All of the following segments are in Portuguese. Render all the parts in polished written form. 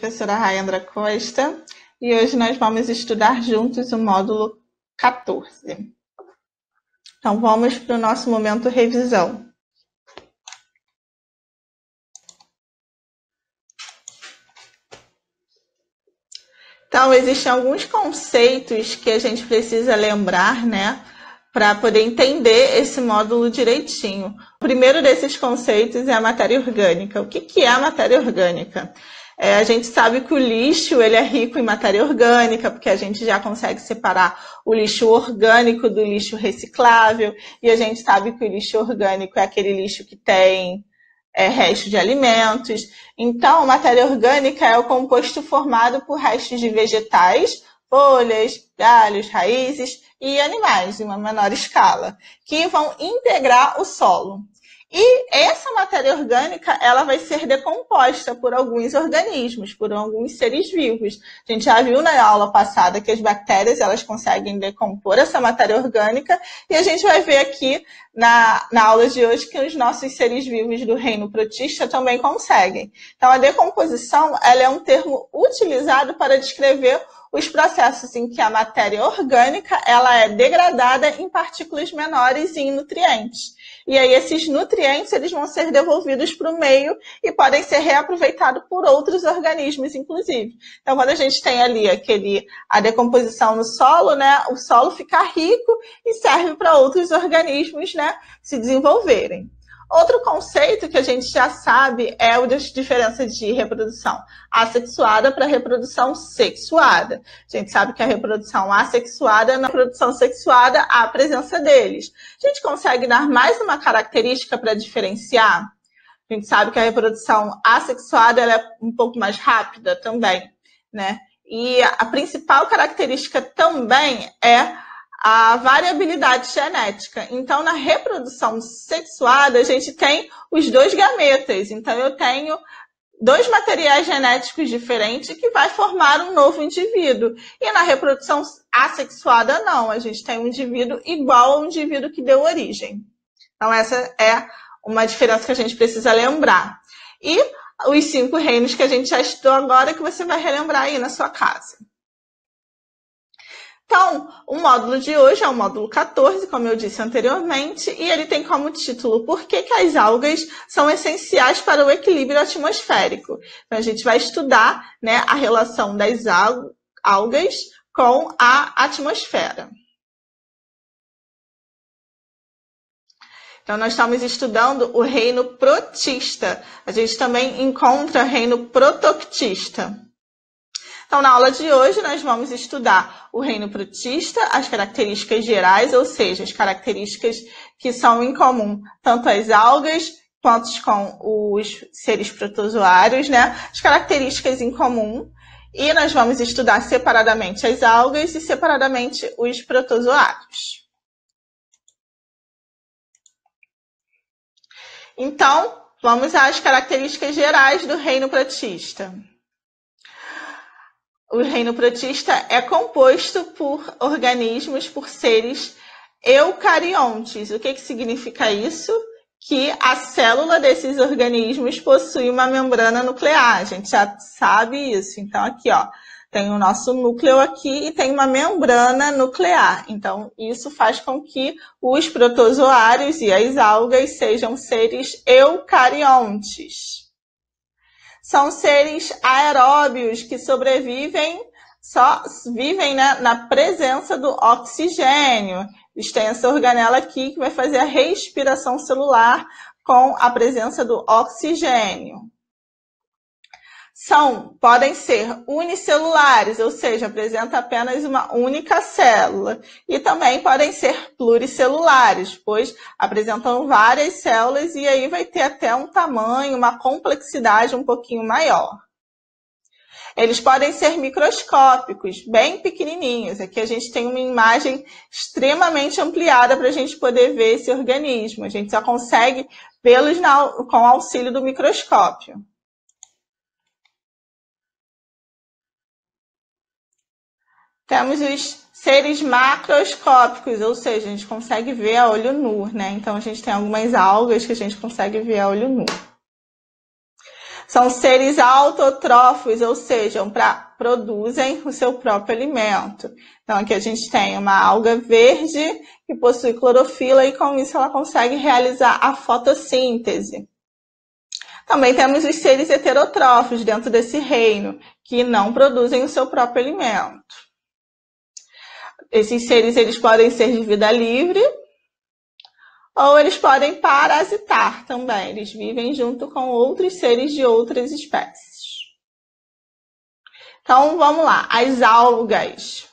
Professora Rayandra Costa, e hoje nós vamos estudar juntos o módulo 14. Então, vamos para o nosso momento revisão. Então, existem alguns conceitos que a gente precisa lembrar, né, para poder entender esse módulo direitinho. O primeiro desses conceitos é a matéria orgânica. O que é a matéria orgânica? A gente sabe que o lixo ele é rico em matéria orgânica, porque a gente já consegue separar o lixo orgânico do lixo reciclável, e a gente sabe que o lixo orgânico é aquele lixo que tem resto de alimentos. Então, matéria orgânica é o composto formado por restos de vegetais, folhas, galhos, raízes e animais, em uma menor escala, que vão integrar o solo. E essa matéria orgânica, ela vai ser decomposta por alguns organismos, por alguns seres vivos. A gente já viu na aula passada que as bactérias, elas conseguem decompor essa matéria orgânica, e a gente vai ver aqui na aula de hoje que os nossos seres vivos do reino protista também conseguem. Então, a decomposição, ela é um termo utilizado para descrever os processos em que a matéria orgânica ela é degradada em partículas menores e em nutrientes. E aí esses nutrientes eles vão ser devolvidos para o meio e podem ser reaproveitados por outros organismos, inclusive. Então, quando a gente tem ali a decomposição no solo, né, o solo fica rico e serve para outros organismos, né, se desenvolverem. Outro conceito que a gente já sabe é o das diferenças de reprodução assexuada para reprodução sexuada. A gente sabe que a reprodução assexuada, na reprodução sexuada, há a presença deles. A gente consegue dar mais uma característica para diferenciar? A gente sabe que a reprodução assexuada ela é um pouco mais rápida também, né? E a principal característica também é a variabilidade genética. Então, na reprodução sexuada, a gente tem os dois gametas. Então, eu tenho dois materiais genéticos diferentes que vai formar um novo indivíduo. E na reprodução assexuada, não. A gente tem um indivíduo igual ao indivíduo que deu origem. Então, essa é uma diferença que a gente precisa lembrar. E os 5 reinos que a gente já estudou agora, que você vai relembrar aí na sua casa. Então, o módulo de hoje é o módulo 14, como eu disse anteriormente, e ele tem como título Por que as algas são essenciais para o equilíbrio atmosférico. Então, a gente vai estudar, né, a relação das algas com a atmosfera. Então, nós estamos estudando o reino protista. A gente também encontra o reino protoctista. Então, na aula de hoje, nós vamos estudar o reino protista, as características gerais, ou seja, as características que são em comum tanto às algas quanto com os seres protozoários, né? As características em comum. E nós vamos estudar separadamente as algas e separadamente os protozoários. Então, vamos às características gerais do reino protista. O reino protista é composto por organismos, por seres eucariontes. O que significa isso? Que a célula desses organismos possui uma membrana nuclear. A gente já sabe isso. Então, aqui, ó, tem o nosso núcleo aqui e tem uma membrana nuclear. Então, isso faz com que os protozoários e as algas sejam seres eucariontes. São seres aeróbios que sobrevivem, vivem, né, na presença do oxigênio. Eles têm essa organela aqui que vai fazer a respiração celular com a presença do oxigênio. Podem ser unicelulares, ou seja, apresentam apenas uma única célula. E também podem ser pluricelulares, pois apresentam várias células e aí vai ter até um tamanho, uma complexidade um pouquinho maior. Eles podem ser microscópicos, bem pequenininhos. Aqui a gente tem uma imagem extremamente ampliada para a gente poder ver esse organismo. A gente só consegue vê-los com o auxílio do microscópio. Temos os seres macroscópicos, ou seja, a gente consegue ver a olho nu, né? Então, a gente tem algumas algas que a gente consegue ver a olho nu. São seres autotrófos, ou seja, produzem o seu próprio alimento. Então, aqui a gente tem uma alga verde que possui clorofila e, com isso, ela consegue realizar a fotossíntese. Também temos os seres heterotrófos dentro desse reino, que não produzem o seu próprio alimento. Esses seres eles podem ser de vida livre ou eles podem parasitar também. Eles vivem junto com outros seres de outras espécies. Então, vamos lá. As algas.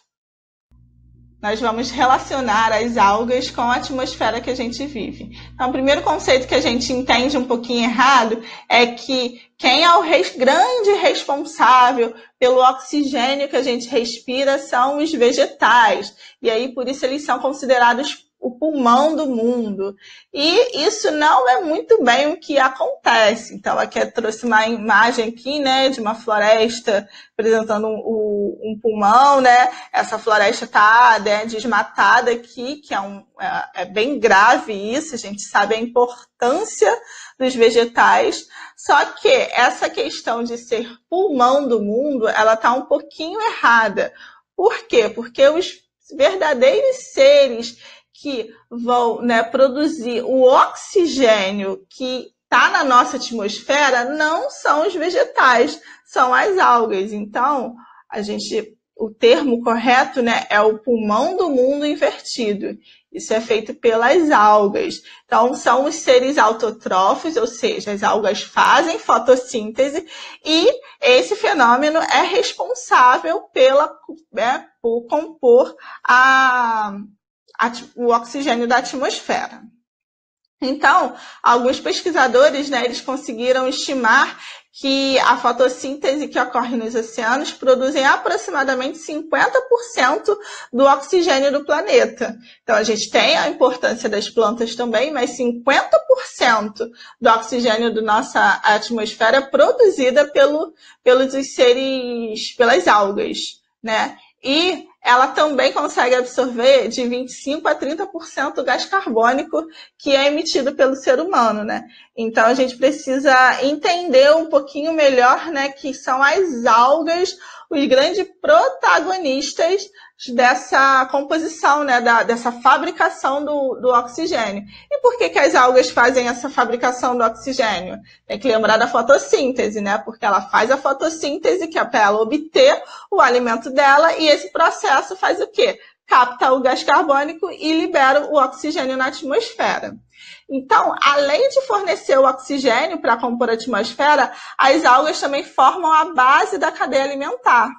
Nós vamos relacionar as algas com a atmosfera que a gente vive. Então, o primeiro conceito que a gente entende um pouquinho errado é que quem é o grande responsável pelo oxigênio que a gente respira são os vegetais. E aí, por isso, eles são considerados o pulmão do mundo. E isso não é muito bem o que acontece. Então, aqui eu trouxe uma imagem aqui, né, de uma floresta apresentando um pulmão, né? Essa floresta está, né, desmatada aqui, que é bem grave isso, a gente sabe a importância dos vegetais. Só que essa questão de ser pulmão do mundo, ela está um pouquinho errada. Por quê? Porque os verdadeiros seres que vão, né, produzir o oxigênio que está na nossa atmosfera não são os vegetais, são as algas. Então, o termo correto, né, é o pulmão do mundo invertido. Isso é feito pelas algas. Então, são os seres autotrófos, ou seja, as algas fazem fotossíntese e esse fenômeno é responsável por compor o oxigênio da atmosfera. Então, alguns pesquisadores, né, eles conseguiram estimar que a fotossíntese que ocorre nos oceanos produzem aproximadamente 50% do oxigênio do planeta. Então, a gente tem a importância das plantas também, mas 50% do oxigênio da nossa atmosfera é produzida pelas algas, né? E ela também consegue absorver de 25% a 30% do gás carbônico que é emitido pelo ser humano, né? Então, a gente precisa entender um pouquinho melhor, né, que são as algas os grandes protagonistas dessa composição, né, dessa fabricação do oxigênio. E por que as algas fazem essa fabricação do oxigênio? Tem que lembrar da fotossíntese, né? Porque ela faz a fotossíntese, que é para ela obter o alimento dela, e esse processo faz o quê? Capta o gás carbônico e libera o oxigênio na atmosfera. Então, além de fornecer o oxigênio para compor a atmosfera, as algas também formam a base da cadeia alimentar,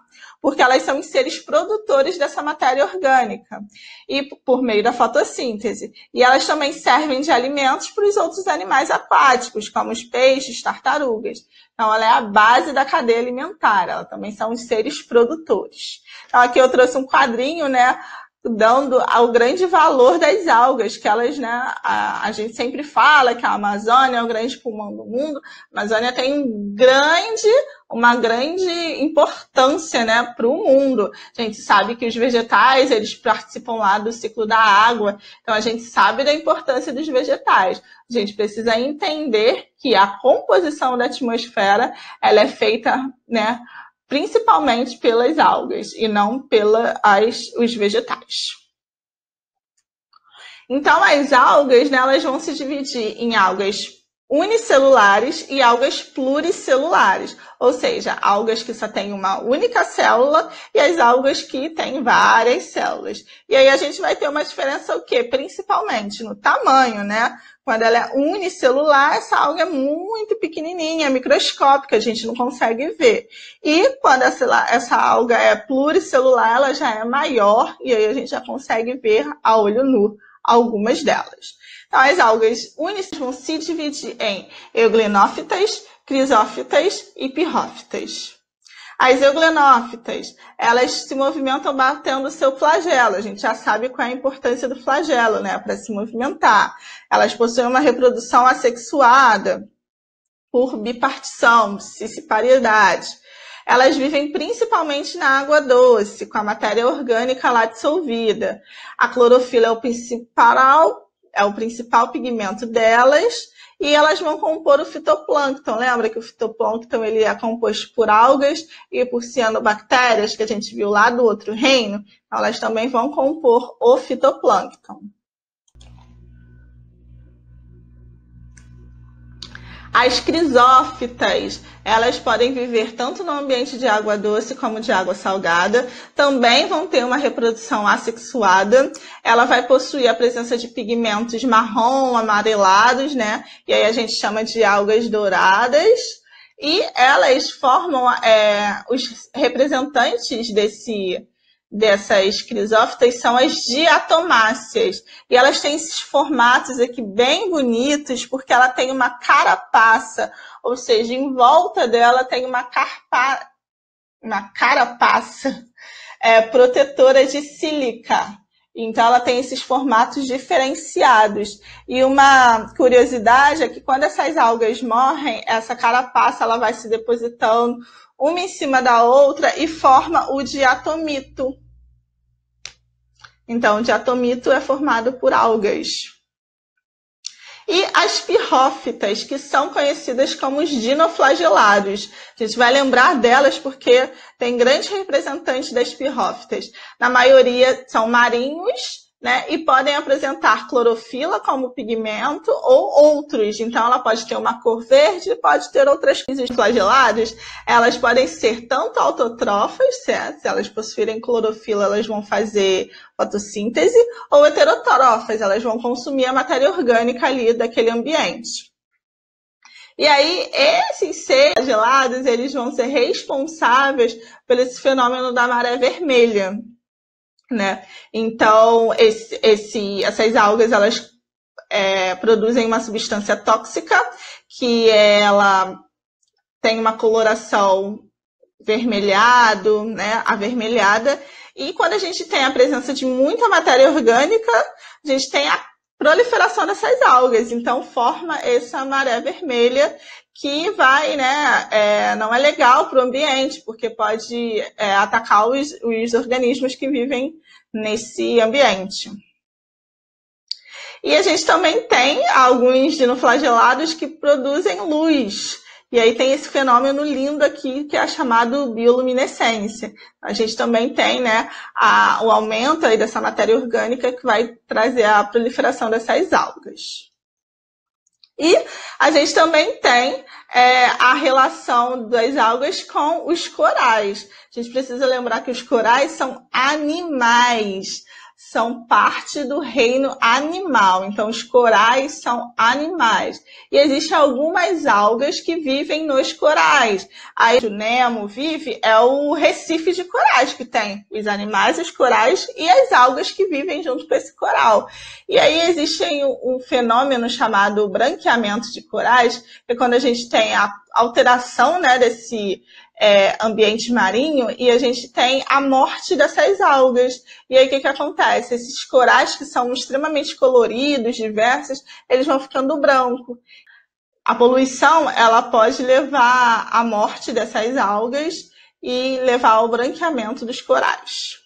porque elas são os seres produtores dessa matéria orgânica, e por meio da fotossíntese. E elas também servem de alimentos para os outros animais aquáticos, como os peixes, tartarugas. Então, ela é a base da cadeia alimentar, ela também são os seres produtores. Então, aqui eu trouxe um quadrinho, né, dando ao grande valor das algas, que elas, né, a gente sempre fala que a Amazônia é o grande pulmão do mundo. A Amazônia tem uma grande importância, né, para o mundo. A gente sabe que os vegetais, eles participam lá do ciclo da água, então a gente sabe da importância dos vegetais. A gente precisa entender que a composição da atmosfera, ela é feita, né, principalmente pelas algas e não os vegetais. Então, as algas, né, elas vão se dividir em algas unicelulares e algas pluricelulares, ou seja, algas que só têm uma única célula e as algas que têm várias células. E aí a gente vai ter uma diferença o quê? Principalmente no tamanho, né? Quando ela é unicelular, essa alga é muito pequenininha, microscópica, a gente não consegue ver. E quando essa alga é pluricelular, ela já é maior e aí a gente já consegue ver a olho nu algumas delas. Então, as algas unicelulares vão se dividir em euglenófitas, crisófitas e pirrófitas. As euglenófitas, elas se movimentam batendo o seu flagelo. A gente já sabe qual é a importância do flagelo, né, para se movimentar. Elas possuem uma reprodução assexuada por bipartição, cisipariedade. Elas vivem principalmente na água doce, com a matéria orgânica lá dissolvida. A clorofila é o principal é o principal pigmento delas, e elas vão compor o fitoplâncton. Lembra que o fitoplâncton ele é composto por algas e por cianobactérias, que a gente viu lá do outro reino? Então, elas também vão compor o fitoplâncton. As crisófitas, elas podem viver tanto no ambiente de água doce como de água salgada. Também vão ter uma reprodução assexuada. Ela vai possuir a presença de pigmentos marrom, amarelados, né? E aí a gente chama de algas douradas. E elas formam os representantes dessas crisófitas são as diatomáceas. E elas têm esses formatos aqui bem bonitos, porque ela tem uma carapaça, ou seja, em volta dela tem uma carapaça protetora de sílica. Então, ela tem esses formatos diferenciados. E uma curiosidade é que quando essas algas morrem, essa carapaça ela vai se depositando uma em cima da outra e forma o diatomito. Então, o diatomito é formado por algas. E as pirrófitas, que são conhecidas como os dinoflagelados. A gente vai lembrar delas porque tem grandes representantes das pirrófitas. Na maioria são marinhos, né, e podem apresentar clorofila como pigmento ou outros. Então, ela pode ter uma cor verde, pode ter outras coisas. Flageladas, elas podem ser tanto autotrófas, certo? Se elas possuírem clorofila, elas vão fazer fotossíntese, ou heterotrófas, elas vão consumir a matéria orgânica ali daquele ambiente. E aí, esses seres flagelados, eles vão ser responsáveis pelo esse fenômeno da maré vermelha. Né? Então, essas algas elas produzem uma substância tóxica que ela tem uma coloração vermelhado, né? Avermelhada. E quando a gente tem a presença de muita matéria orgânica, a gente tem a proliferação dessas algas. Então, forma essa maré vermelha que vai, né, não é legal para o ambiente, porque pode atacar os organismos que vivem nesse ambiente. E a gente também tem alguns dinoflagelados que produzem luz. E aí tem esse fenômeno lindo aqui, que é chamado bioluminescência. A gente também tem, né, o aumento aí dessa matéria orgânica que vai trazer a proliferação dessas algas. E a gente também tem a relação das algas com os corais. A gente precisa lembrar que os corais são animais, são parte do reino animal. Então, os corais são animais. E existem algumas algas que vivem nos corais. Aí, o Nemo vive é o recife de corais, que tem os animais, os corais e as algas que vivem junto com esse coral. E aí, existe um fenômeno chamado branqueamento de corais, que é quando a gente tem a alteração, né, desse ambiente marinho, e a gente tem a morte dessas algas. E aí o que acontece? Esses corais que são extremamente coloridos, diversos, eles vão ficando branco. A poluição, ela pode levar à morte dessas algas e levar ao branqueamento dos corais.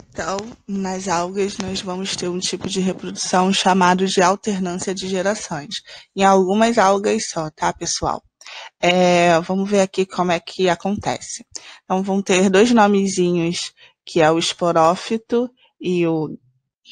Então, nas algas, nós vamos ter um tipo de reprodução chamado de alternância de gerações. Em algumas algas só, tá, pessoal? Vamos ver aqui como é que acontece. Então, vão ter dois nomezinhos, que é o esporófito e o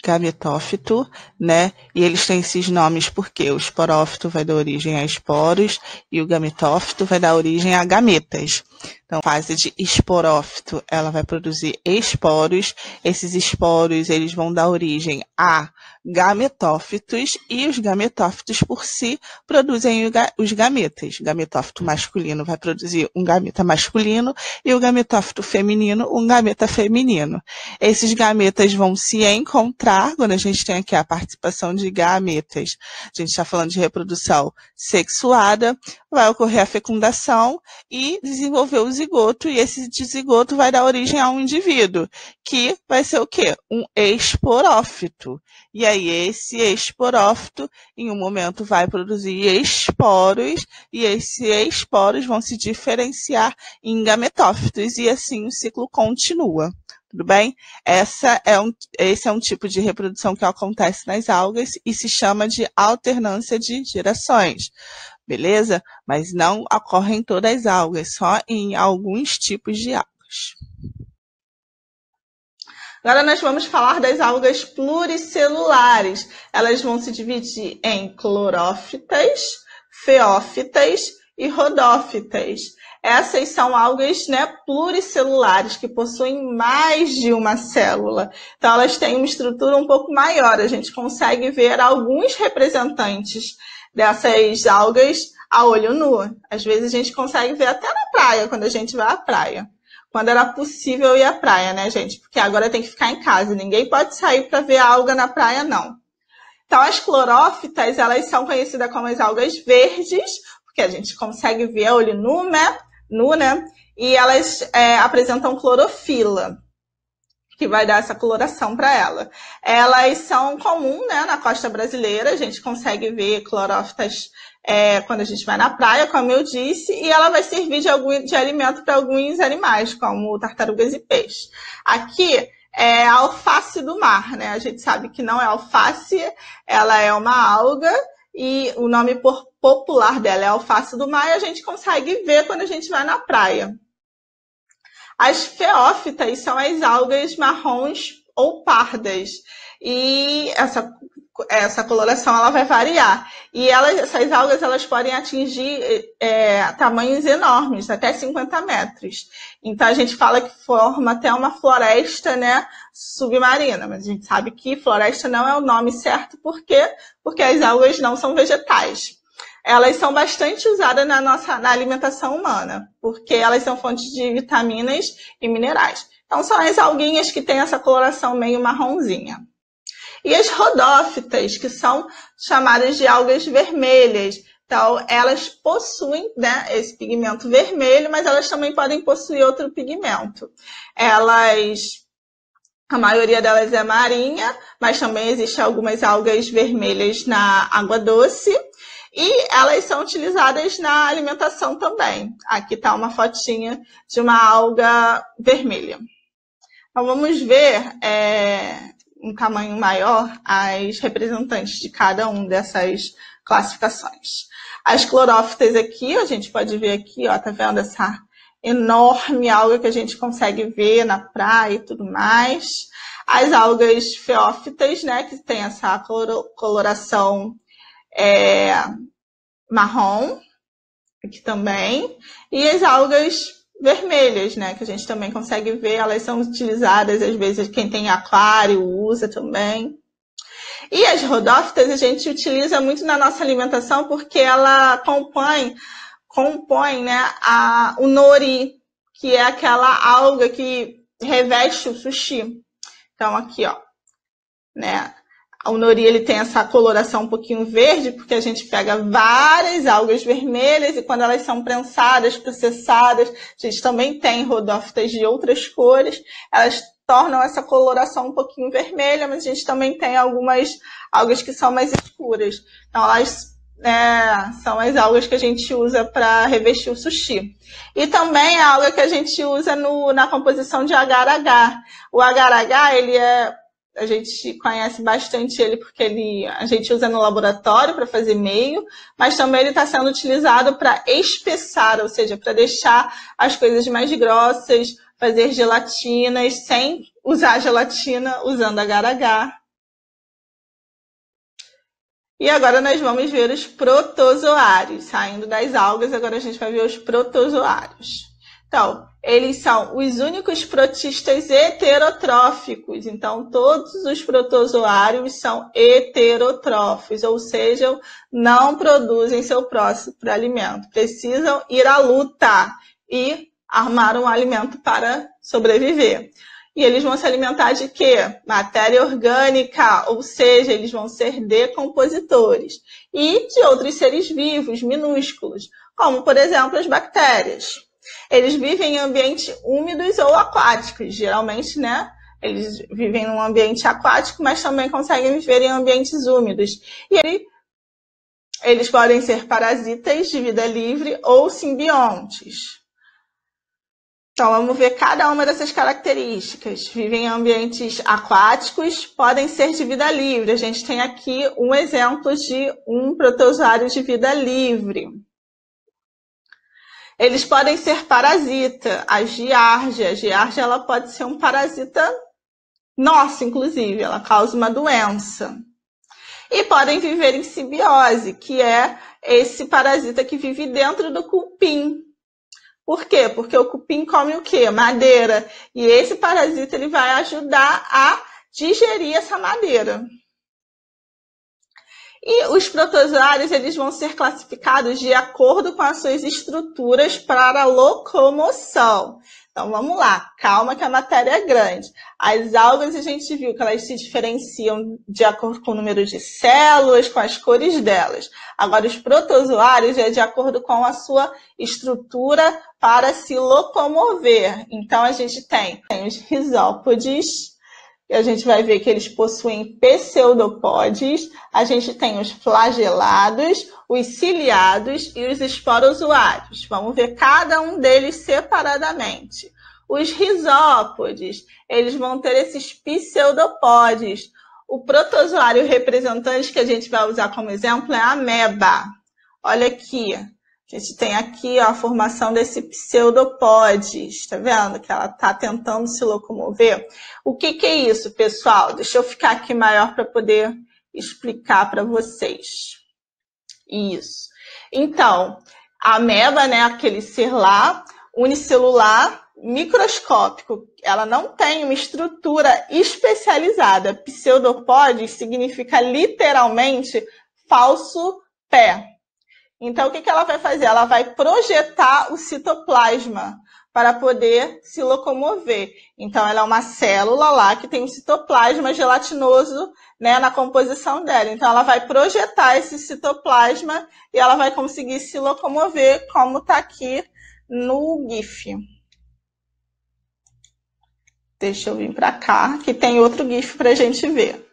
gametófito, né? E eles têm esses nomes porque o esporófito vai dar origem a esporos e o gametófito vai dar origem a gametas. Então, a fase de esporófito, ela vai produzir esporos. Esses esporos, eles vão dar origem a gametófitos e os gametófitos por si produzem os gametas. O gametófito masculino vai produzir um gameta masculino e o gametófito feminino um gameta feminino. Esses gametas vão se encontrar quando a gente tem aqui a participação de gametas. A gente está falando de reprodução sexuada, vai ocorrer a fecundação e desenvolver o dizigoto, e esse dizigoto vai dar origem a um indivíduo, que vai ser o quê? Um esporófito. E aí, esse esporófito, em um momento, vai produzir esporos, e esses esporos vão se diferenciar em gametófitos, e assim o ciclo continua. Tudo bem? Esse é um tipo de reprodução que acontece nas algas e se chama de alternância de gerações. Beleza? Mas não ocorre em todas as algas, só em alguns tipos de algas. Agora nós vamos falar das algas pluricelulares. Elas vão se dividir em clorófitas, feófitas e rodófitas. Essas são algas, né, pluricelulares, que possuem mais de uma célula. Então, elas têm uma estrutura um pouco maior. A gente consegue ver alguns representantes dessas algas a olho nu. Às vezes, a gente consegue ver até na praia, quando a gente vai à praia. Quando era possível ir à praia, né, gente? Porque agora tem que ficar em casa. Ninguém pode sair para ver a alga na praia, não. Então, as clorófitas, elas são conhecidas como as algas verdes, porque a gente consegue ver a olho nu, né? E elas apresentam clorofila, que vai dar essa coloração para ela. Elas são comuns, né, na costa brasileira, a gente consegue ver clorófitas quando a gente vai na praia, como eu disse, e ela vai servir de alimento para alguns animais, como tartarugas e peixes. Aqui é a alface do mar, né? A gente sabe que não é alface, ela é uma alga, e o nome popular dela é alface do mar, e a gente consegue ver quando a gente vai na praia. As feófitas são as algas marrons ou pardas, e essa coloração ela vai variar. E essas algas elas podem atingir tamanhos enormes, até 50 metros. Então a gente fala que forma até uma floresta, né, submarina, mas a gente sabe que floresta não é o nome certo, por quê? Porque as algas não são vegetais. Elas são bastante usadas na alimentação humana, porque elas são fontes de vitaminas e minerais. Então são as alguinhas que têm essa coloração meio marronzinha. E as rodófitas, que são chamadas de algas vermelhas. Então, elas possuem, né, esse pigmento vermelho, mas elas também podem possuir outro pigmento. A maioria delas é marinha, mas também existem algumas algas vermelhas na água doce. E elas são utilizadas na alimentação também. Aqui está uma fotinha de uma alga vermelha. Então, vamos ver um tamanho maior as representantes de cada uma dessas classificações. As clorófitas aqui, a gente pode ver aqui, ó, tá vendo essa enorme alga que a gente consegue ver na praia e tudo mais. As algas feófitas, né, que tem essa coloração marrom, aqui também. E as algas vermelhas, né, que a gente também consegue ver, elas são utilizadas, às vezes, quem tem aquário usa também. E as rodófitas a gente utiliza muito na nossa alimentação porque ela compõe, né, o nori, que é aquela alga que reveste o sushi. Então, aqui, ó, né, o nori ele tem essa coloração um pouquinho verde, porque a gente pega várias algas vermelhas e quando elas são prensadas, processadas, a gente também tem rodófitas de outras cores, elas tornam essa coloração um pouquinho vermelha, mas a gente também tem algumas algas que são mais escuras. Então, elas são as algas que a gente usa para revestir o sushi. E também a alga que a gente usa na composição de agar-agar. O agar-agar, a gente conhece bastante ele porque a gente usa no laboratório para fazer meio, mas também ele está sendo utilizado para espessar, ou seja, para deixar as coisas mais grossas, fazer gelatinas sem usar gelatina, usando agar-agar. E agora nós vamos ver os protozoários. Saindo das algas, agora a gente vai ver os protozoários. Então, eles são os únicos protistas heterotróficos. Então, todos os protozoários são heterotróficos, ou seja, não produzem seu próprio alimento. Precisam ir à luta e armar um alimento para sobreviver. E eles vão se alimentar de quê? Matéria orgânica, ou seja, eles vão ser decompositores. E de outros seres vivos, minúsculos, como, por exemplo, as bactérias. Eles vivem em ambientes úmidos ou aquáticos. Geralmente, né, eles vivem num ambiente aquático, mas também conseguem viver em ambientes úmidos. E eles podem ser parasitas de vida livre ou simbiontes. Então, vamos ver cada uma dessas características. Vivem em ambientes aquáticos, podem ser de vida livre. A gente tem aqui um exemplo de um protozoário de vida livre. Eles podem ser parasita, a giardia. A giardia ela pode ser um parasita nosso, inclusive, ela causa uma doença. E podem viver em simbiose, que é esse parasita que vive dentro do cupim. Por quê? Porque o cupim come o quê? Madeira. E esse parasita ele vai ajudar a digerir essa madeira. E os protozoários eles vão ser classificados de acordo com as suas estruturas para locomoção. Então, vamos lá. Calma que a matéria é grande. As algas, a gente viu que elas se diferenciam de acordo com o número de células, com as cores delas. Agora, os protozoários é de acordo com a sua estrutura para se locomover. Então, a gente tem os rizópodes, e a gente vai ver que eles possuem pseudopódios. A gente tem os flagelados, os ciliados e os esporozoários. Vamos ver cada um deles separadamente. Os rizópodes, eles vão ter esses pseudopódios. O protozoário representante que a gente vai usar como exemplo é a ameba. Olha aqui. A gente tem aqui ó, a formação desse pseudopode, está vendo? Que ela está tentando se locomover. O que é isso, pessoal? Deixa eu ficar aqui maior para poder explicar para vocês. Isso. Então, a ameba, né, aquele ser lá, unicelular, microscópico, ela não tem uma estrutura especializada. Pseudopode significa literalmente falso pé. Então, o que ela vai fazer? Ela vai projetar o citoplasma para poder se locomover. Então, ela é uma célula lá que tem um citoplasma gelatinoso, né, na composição dela. Então, ela vai projetar esse citoplasma e ela vai conseguir se locomover, como está aqui no GIF. Deixa eu vir para cá, que tem outro GIF para a gente ver.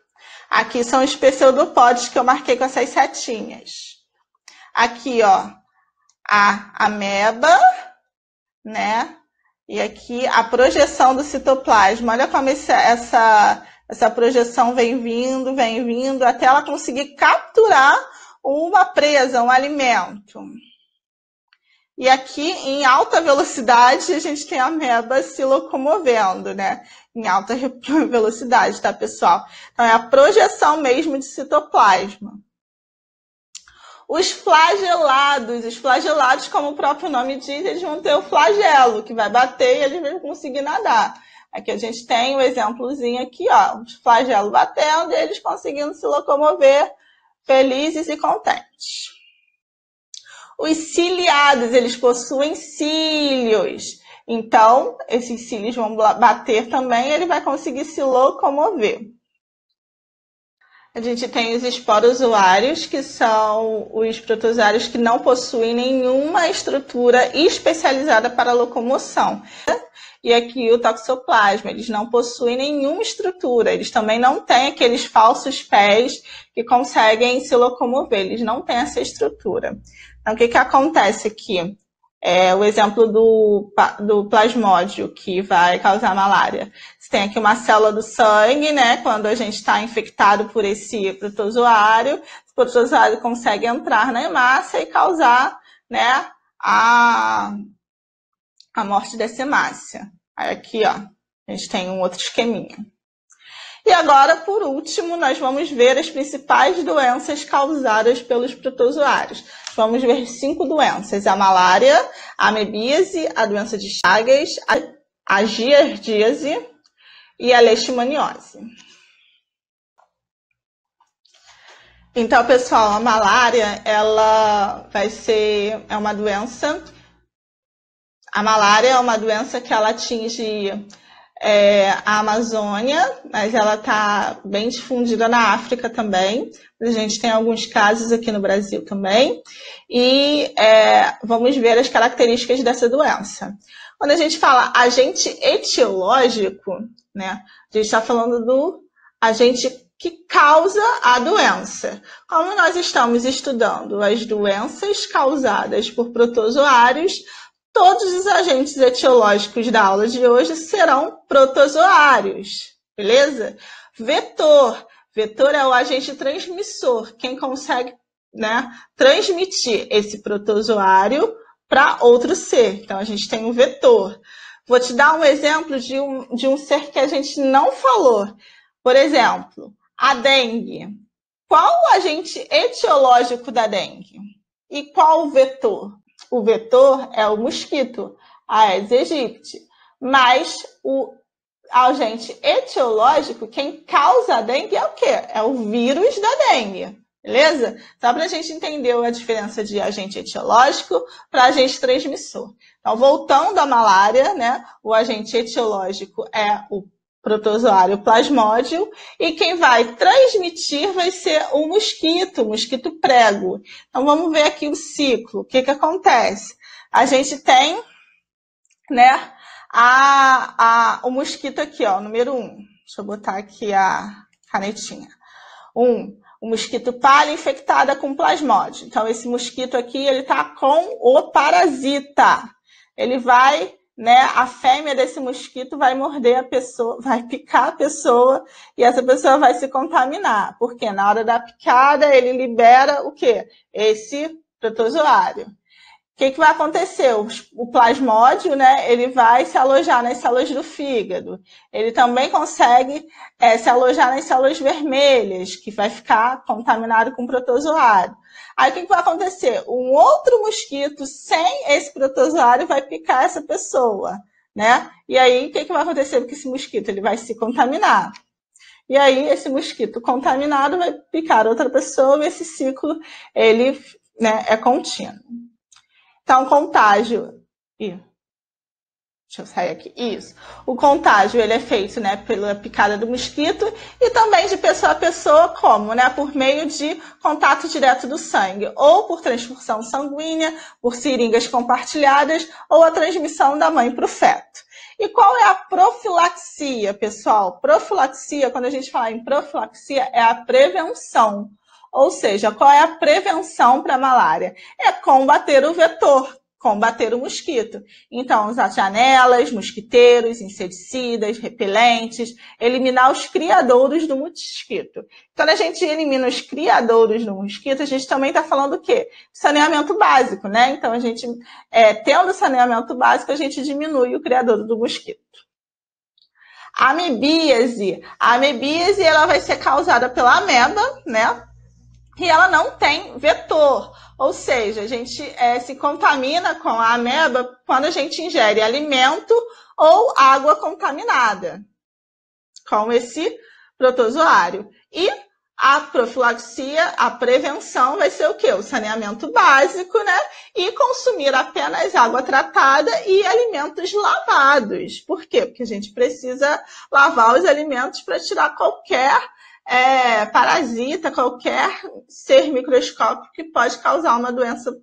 Aqui são os pseudopódios que eu marquei com essas setinhas. Aqui, ó, a ameba, né? E aqui a projeção do citoplasma. Olha como essa projeção vem vindo, até ela conseguir capturar uma presa, um alimento. E aqui, em alta velocidade, a gente tem a ameba se locomovendo, né? Em alta velocidade, tá, pessoal? Então, é a projeção mesmo de citoplasma. Os flagelados, como o próprio nome diz, eles vão ter o flagelo, que vai bater e eles vão conseguir nadar. Aqui a gente tem um exemplozinho aqui, ó, os flagelos batendo e eles conseguindo se locomover felizes e contentes. Os ciliados, eles possuem cílios. Então, esses cílios vão bater também e ele vai conseguir se locomover. A gente tem os esporozoários, que são os protozoários que não possuem nenhuma estrutura especializada para locomoção. E aqui o toxoplasma, eles não possuem nenhuma estrutura, eles também não têm aqueles falsos pés que conseguem se locomover, eles não têm essa estrutura. Então, o que acontece aqui? O exemplo do plasmódio, que vai causar malária. Você tem aqui uma célula do sangue, né? Quando a gente está infectado por esse protozoário, o protozoário consegue entrar na hemácia e causar, né, a morte dessa hemácia. Aí aqui, ó, a gente tem um outro esqueminha. E agora, por último, nós vamos ver as principais doenças causadas pelos protozoários. Vamos ver 5 doenças: a malária, a amebíase, a doença de Chagas, a giardíase e a leishmaniose. Então, pessoal, a malária, ela é uma doença. A malária é uma doença que ela atinge a Amazônia, mas ela está bem difundida na África também. A gente tem alguns casos aqui no Brasil também. E vamos ver as características dessa doença. Quando a gente fala agente etiológico, né, a gente está falando do agente que causa a doença. Como nós estamos estudando as doenças causadas por protozoários, todos os agentes etiológicos da aula de hoje serão protozoários, beleza? Vetor. Vetor é o agente transmissor, quem consegue, né, transmitir esse protozoário para outro ser. Então, a gente tem um vetor. Vou te dar um exemplo de um ser que a gente não falou. Por exemplo, a dengue. Qual o agente etiológico da dengue? E qual o vetor? O vetor é o mosquito, Aedes aegypti. Mas o agente etiológico, quem causa a dengue é o quê? É o vírus da dengue, beleza? Só para a gente entender a diferença de agente etiológico para agente transmissor. Então, voltando à malária, né? O agente etiológico é o protozoário plasmódio, e quem vai transmitir vai ser o mosquito prego. Então, vamos ver aqui o ciclo. O que acontece? A gente tem, né, o mosquito aqui, ó, número 1. Deixa eu botar aqui a canetinha. O mosquito palha infectada com plasmódio. Então, esse mosquito aqui, ele tá com o parasita. Ele vai, né, a fêmea desse mosquito vai morder a pessoa, vai picar a pessoa e essa pessoa vai se contaminar. Porque na hora da picada ele libera o quê? Esse protozoário. O que vai acontecer? O plasmódio, né, ele vai se alojar nas células do fígado. Ele também consegue se alojar nas células vermelhas, que vai ficar contaminado com protozoário. Aí o que vai acontecer? Um outro mosquito sem esse protozoário vai picar essa pessoa, né? E aí o que vai acontecer com esse mosquito? Ele vai se contaminar. E aí esse mosquito contaminado vai picar outra pessoa e esse ciclo, ele, né, é contínuo. Então, contágio. Deixa eu sair aqui. Isso. O contágio, ele é feito, né, pela picada do mosquito e também de pessoa a pessoa, como, né, por meio de contato direto do sangue, ou por transfusão sanguínea, por seringas compartilhadas, ou a transmissão da mãe para o feto. E qual é a profilaxia, pessoal? Profilaxia, quando a gente fala em profilaxia, é a prevenção. Ou seja, qual é a prevenção para a malária? É combater o vetor, combater o mosquito. Então, usar janelas, mosquiteiros, inseticidas, repelentes, eliminar os criadouros do mosquito. Quando a gente elimina os criadouros do mosquito, a gente também está falando o quê? Saneamento básico, né? Então, a gente, tendo saneamento básico, a gente diminui o criadouro do mosquito. A amebíase. A amebíase, ela vai ser causada pela ameba, né? E ela não tem vetor, ou seja, a gente se contamina com a ameba quando a gente ingere alimento ou água contaminada com esse protozoário. E a profilaxia, a prevenção vai ser o quê? O saneamento básico, né? E consumir apenas água tratada e alimentos lavados. Por quê? Porque a gente precisa lavar os alimentos para tirar qualquer parasita, qualquer ser microscópico que pode causar uma doença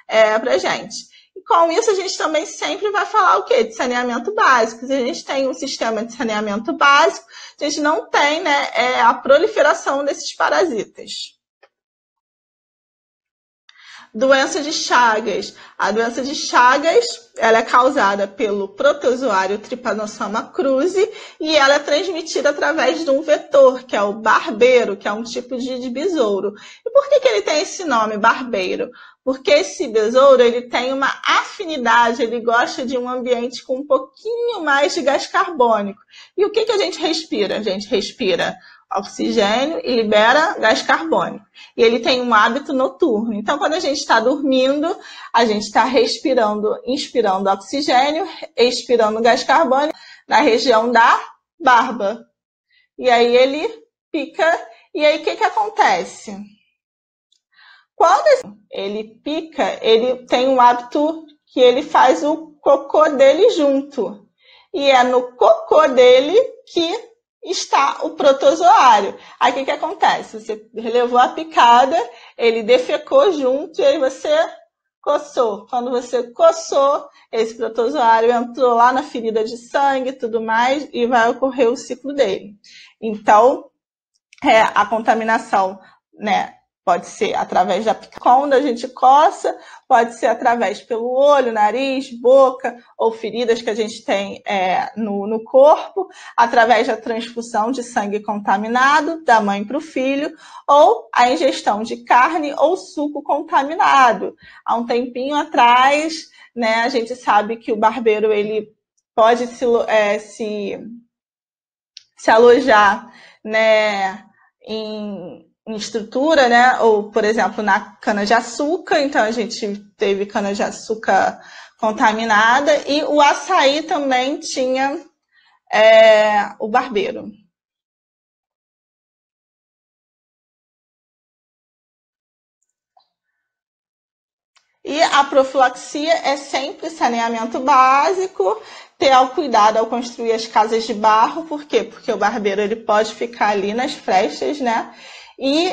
para a gente. E com isso a gente também sempre vai falar o quê? De saneamento básico. Se a gente tem um sistema de saneamento básico, a gente não tem, né, a proliferação desses parasitas. Doença de Chagas. A doença de Chagas, ela é causada pelo protozoário Trypanosoma cruzi e ela é transmitida através de um vetor, que é o barbeiro, que é um tipo de besouro. E por que ele tem esse nome, barbeiro? Porque esse besouro, ele tem uma afinidade, ele gosta de um ambiente com um pouquinho mais de gás carbônico. E o que a gente respira? A gente respira oxigênio e libera gás carbônico. E ele tem um hábito noturno. Então, quando a gente está dormindo, a gente está respirando, inspirando oxigênio, expirando gás carbônico na região da barba. E aí ele pica. E aí o que acontece? Quando ele pica, ele tem um hábito que ele faz o cocô dele junto. e é no cocô dele que está o protozoário. Aí o que acontece? Você relevou a picada, ele defecou junto e aí você coçou. Quando você coçou, esse protozoário entrou lá na ferida de sangue e tudo mais, e vai ocorrer o ciclo dele. Então, a contaminação, né, pode ser através da picada, quando a gente coça, pode ser através pelo olho, nariz, boca, ou feridas que a gente tem no corpo, através da transfusão de sangue contaminado da mãe para o filho, ou a ingestão de carne ou suco contaminado. Há um tempinho atrás, né, a gente sabe que o barbeiro ele pode se alojar, né, em estrutura, né? Ou, por exemplo, na cana-de-açúcar, então a gente teve cana-de-açúcar contaminada, e o açaí também tinha o barbeiro. E a profilaxia é sempre saneamento básico, ter cuidado ao construir as casas de barro. Por quê? Porque o barbeiro ele pode ficar ali nas frestas, né? E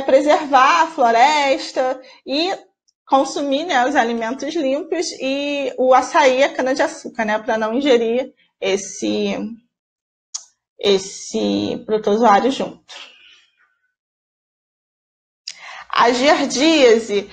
preservar a floresta e consumir, né, os alimentos limpos, e o açaí e a cana-de-açúcar, né, para não ingerir esse protozoário junto. A giardíase,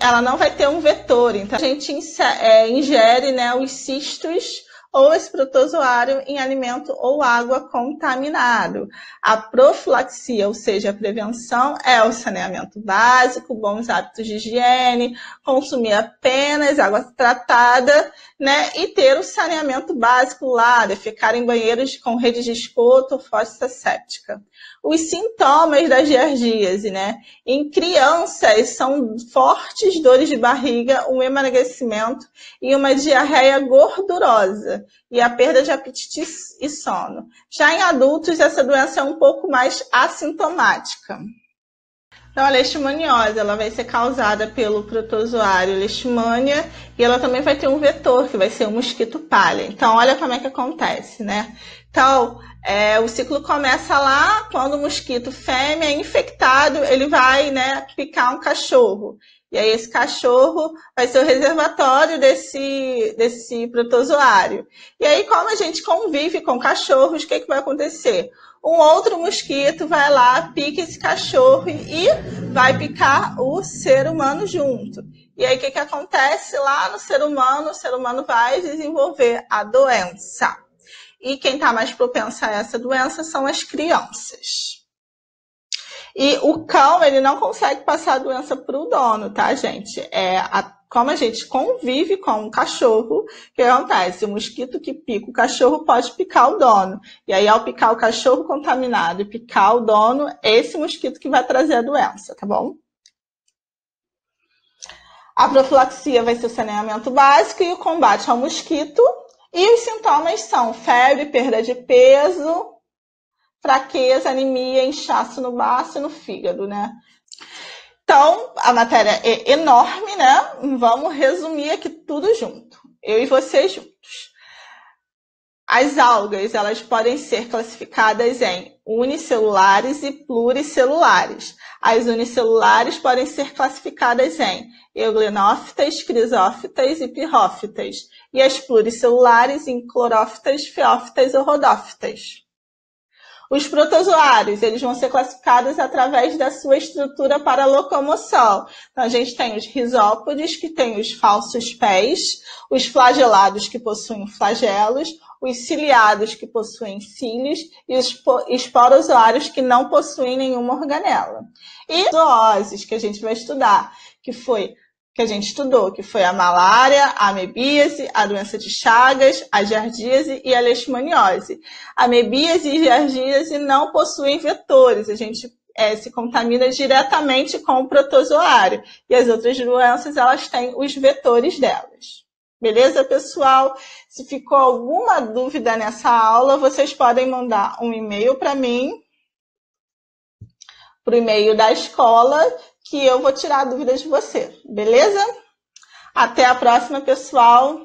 ela não vai ter um vetor, então a gente ingere, né, os cistos ou esse protozoário em alimento ou água contaminado. A profilaxia, ou seja, a prevenção, é o saneamento básico, bons hábitos de higiene, consumir apenas água tratada, né, e ter o saneamento básico lá, defecar em banheiros com rede de esgoto ou fossa séptica. Os sintomas da giardíase, né? Em crianças, são fortes dores de barriga, um emagrecimento e uma diarreia gordurosa, e a perda de apetite e sono. Já em adultos, essa doença é um pouco mais assintomática. Então, a leishmaniose, ela vai ser causada pelo protozoário Leishmania, e ela também vai ter um vetor, que vai ser o mosquito palha. Então, olha como é que acontece, né? Então, o ciclo começa lá, quando o mosquito fêmea é infectado, ele vai, né, picar um cachorro. E aí esse cachorro vai ser o reservatório desse protozoário. E aí, como a gente convive com cachorros, o que vai acontecer? Um outro mosquito vai lá, pica esse cachorro e vai picar o ser humano junto. E aí, o que acontece lá no ser humano? O ser humano vai desenvolver a doença. E quem está mais propensa a essa doença são as crianças. E o cão, ele não consegue passar a doença para o dono, tá, gente? Como a gente convive com o cachorro, o que acontece? O mosquito que pica o cachorro pode picar o dono. E aí, ao picar o cachorro contaminado e picar o dono, esse mosquito que vai trazer a doença, tá bom? A profilaxia vai ser o saneamento básico e o combate ao mosquito. E os sintomas são febre, perda de peso, fraqueza, anemia, inchaço no baço e no fígado, né? Então, a matéria é enorme, né? Vamos resumir aqui tudo junto. Eu e vocês juntos. As algas, elas podem ser classificadas em unicelulares e pluricelulares. As unicelulares podem ser classificadas em euglenofitas, crisófitas e pirrófitas. E as pluricelulares em clorófitas, feófitas ou rodófitas. Os protozoários, eles vão ser classificados através da sua estrutura para locomoção. Então, a gente tem os risópodes, que tem os falsos pés, os flagelados, que possuem flagelos, os ciliados, que possuem cílios, e os esporozoários, que não possuem nenhuma organela. E zooses, que a gente vai estudar, que a gente estudou, que foi a malária, a amebíase, a doença de Chagas, a giardíase e a leishmaniose. A amebíase e giardíase não possuem vetores, a gente se contamina diretamente com o protozoário. E as outras doenças, elas têm os vetores delas. Beleza, pessoal? Se ficou alguma dúvida nessa aula, vocês podem mandar um e-mail para mim, para o e-mail da escola, que eu vou tirar dúvidas de você, beleza? Até a próxima, pessoal!